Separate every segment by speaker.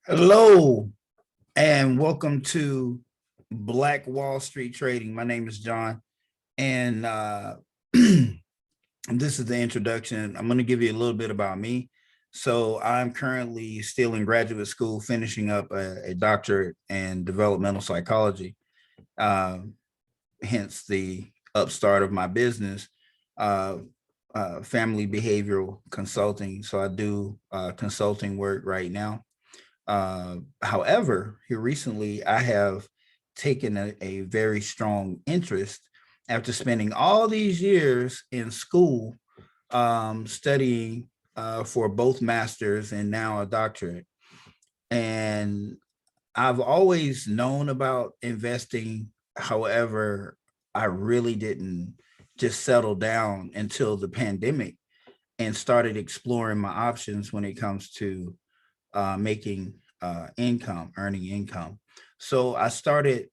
Speaker 1: Hello and welcome to Black Wall Street Trading. My name is John, and this is the introduction. I'm going to give you a little bit about me. So I'm currently still in graduate school, finishing up a doctorate in developmental psychology. Uh, Hence the upstart of my business, uh, family behavioral consulting. So I do consulting work right now. However, here recently, I have taken a very strong interest after spending all these years in school, studying for both masters and now a doctorate. And I've always known about investing. However, I really didn't just settle down until the pandemic and started exploring my options when it comes to making income, earning income. So I started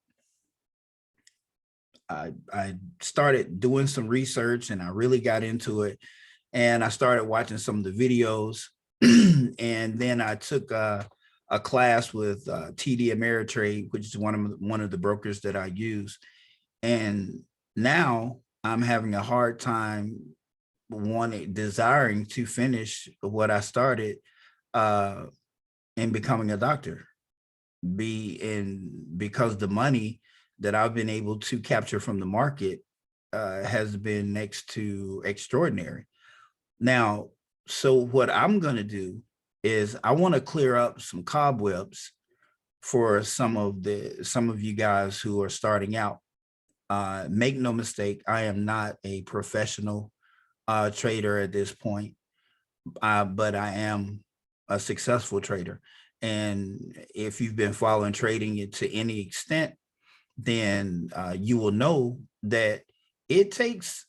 Speaker 1: doing some research and I really got into it. And I started watching some of the videos. And then I took a class with TD Ameritrade, which is one of the brokers that I use. And now I'm having a hard time desiring to finish what I started uh, in becoming a doctor. Because the money that I've been able to capture from the market has been next to extraordinary. Now, so what I'm going to do is I want to clear up some cobwebs for some of you guys who are starting out. Make no mistake, I am not a professional trader at this point, but I am a successful trader. And if you've been following trading it to any extent, then you will know that it takes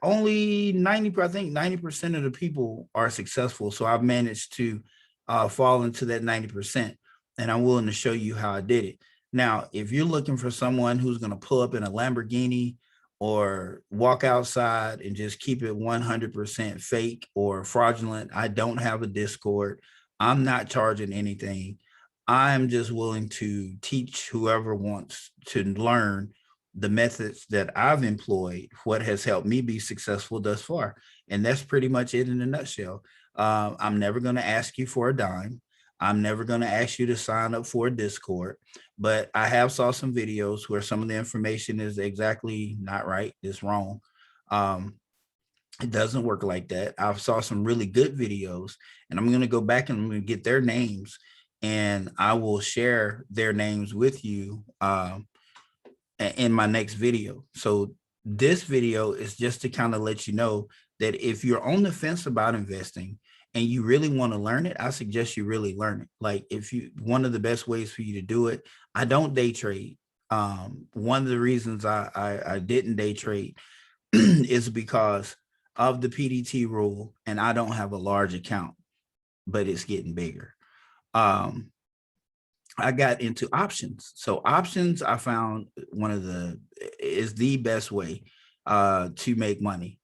Speaker 1: only 90, I think 90% of the people are successful. So I've managed to fall into that 90%. And I'm willing to show you how I did it. Now, if you're looking for someone who's going to pull up in a Lamborghini or walk outside and just keep it 100% fake or fraudulent, I don't have a Discord. I'm not charging anything. I'm just willing to teach whoever wants to learn the methods that I've employed, what has helped me be successful thus far. And that's pretty much it in a nutshell. I'm never going to ask you for a dime. I'm never going to ask you to sign up for a Discord, but I have saw some videos where some of the information is exactly not right. It's wrong. Um, it doesn't work like that. I saw some really good videos, and I'm going to go back and I'm going to get their names, and I will share their names with you in my next video. So this video is just to kind of let you know that if you're on the fence about investing and you really want to learn it, I suggest you really learn it. Like if you, one of the best ways for you to do it, I don't day trade. One of the reasons I didn't day trade is because of the PDT rule, and I don't have a large account, but it's getting bigger. Um, I got into options. So options, I found is the best way to make money.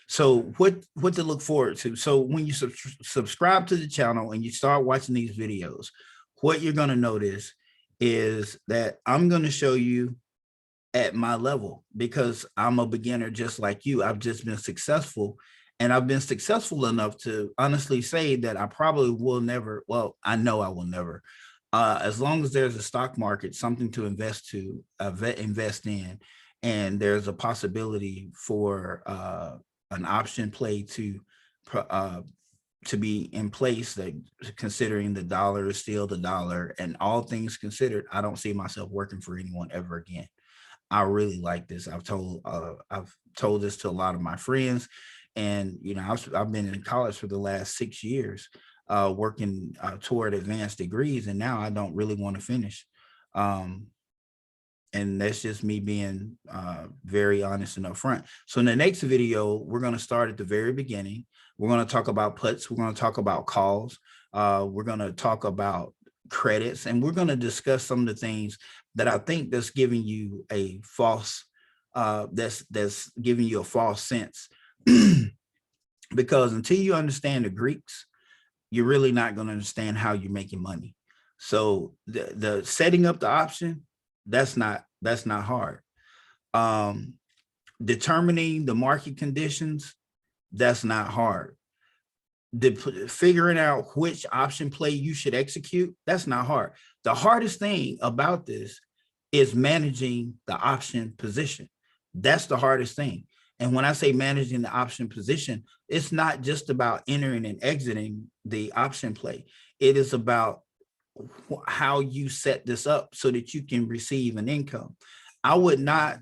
Speaker 1: So what to look forward to. So when you subscribe to the channel and you start watching these videos, what you're going to notice is that I'm going to show you at my level because I'm a beginner just like you. I've just been successful, and I've been successful enough to honestly say that I probably will never, well, I know I will never, as long as there's a stock market, something to invest in, and there's a possibility for an option play uh, to be in place, that considering the dollar is still the dollar and all things considered, I don't see myself working for anyone ever again. I really like this. I've told this to a lot of my friends, and I've been in college for the last 6 years, working toward advanced degrees, and now I don't really want to finish. Um, and that's just me being very honest and upfront. So in the next video, we're going to start at the very beginning. We're going to talk about puts. We're going to talk about calls. We're going to talk about credits, and we're going to discuss some of the things that I think that's giving you a false that's giving you a false sense. Because until you understand the Greeks, you're really not going to understand how you're making money. So the setting up the option, that's not hard. Um, Determining the market conditions, that's not hard. Figuring out which option play you should execute, that's not hard. The hardest thing about this is managing the option position. That's the hardest thing. And when I say managing the option position, it's not just about entering and exiting the option play. It is about how you set this up so that you can receive an income. I would not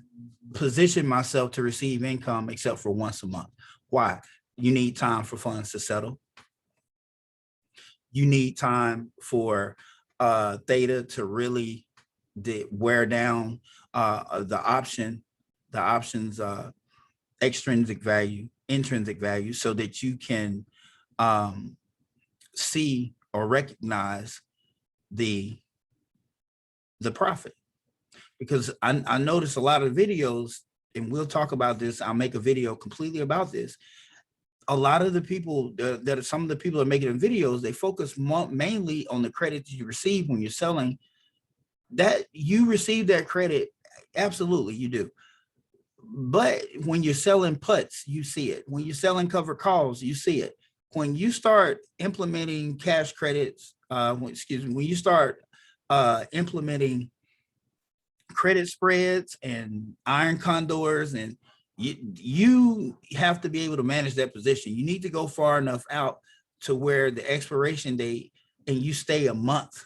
Speaker 1: position myself to receive income except for once a month. Why? You need time for funds to settle. You need time for theta to really wear down the options extrinsic value, intrinsic value, so that you can see or recognize the profit. Because I notice a lot of videos, and we'll talk about this. I'll make a video completely about this. A lot of the people that are some of the people that are making videos, they focus mainly on the credit you receive when you're selling. That you receive that credit, absolutely you do. But when you're selling puts, you see it. When you're selling covered calls, you see it. When you start implementing cash credits, when you start implementing credit spreads and iron condors, and you have to be able to manage that position. You need to go far enough out to where the expiration date, and you stay a month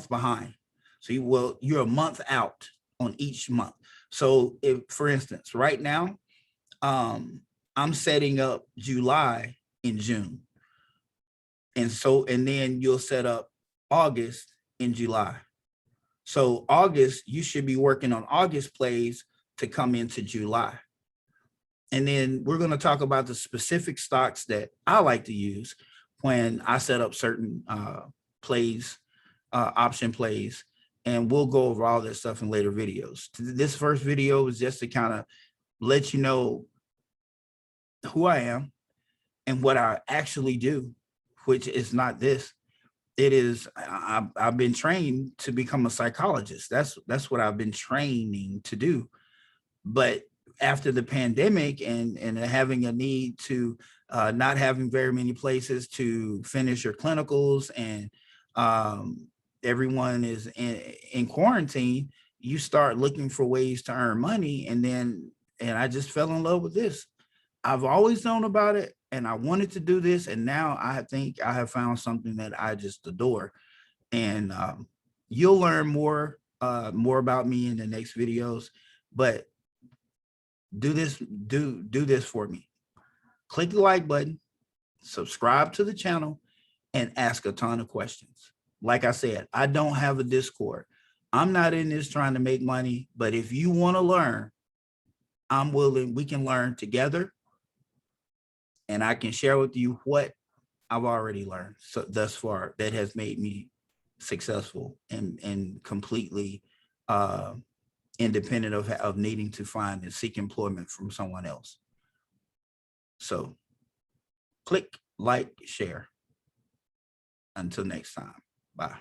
Speaker 1: behind. So you're a month out on each month. So if, for instance, right now, I'm setting up July in June. And then you'll set up August in July. So August, you should be working on August plays to come into July. And then we're going to talk about the specific stocks that I like to use when I set up certain plays, option plays, and we'll go over all that stuff in later videos. This first video is just to kind of let you know who I am and what I actually do, which is not this. It is, I've been trained to become a psychologist. That's what I've been training to do. But after the pandemic and having a need to not having very many places to finish your clinicals, and everyone is in quarantine, you start looking for ways to earn money. And I just fell in love with this. I've always known about it, and I wanted to do this, and now I think I have found something that I just adore. And you'll learn more about me in the next videos. But do this for me. Click the like button, subscribe to the channel, and ask a ton of questions. Like I said, I don't have a Discord. I'm not in this trying to make money, but if you want to learn, I'm willing. We can learn together, and I can share with you what I've already learned thus far that has made me successful and completely independent of needing to find and seek employment from someone else. So click, like, share. Until next time, bye.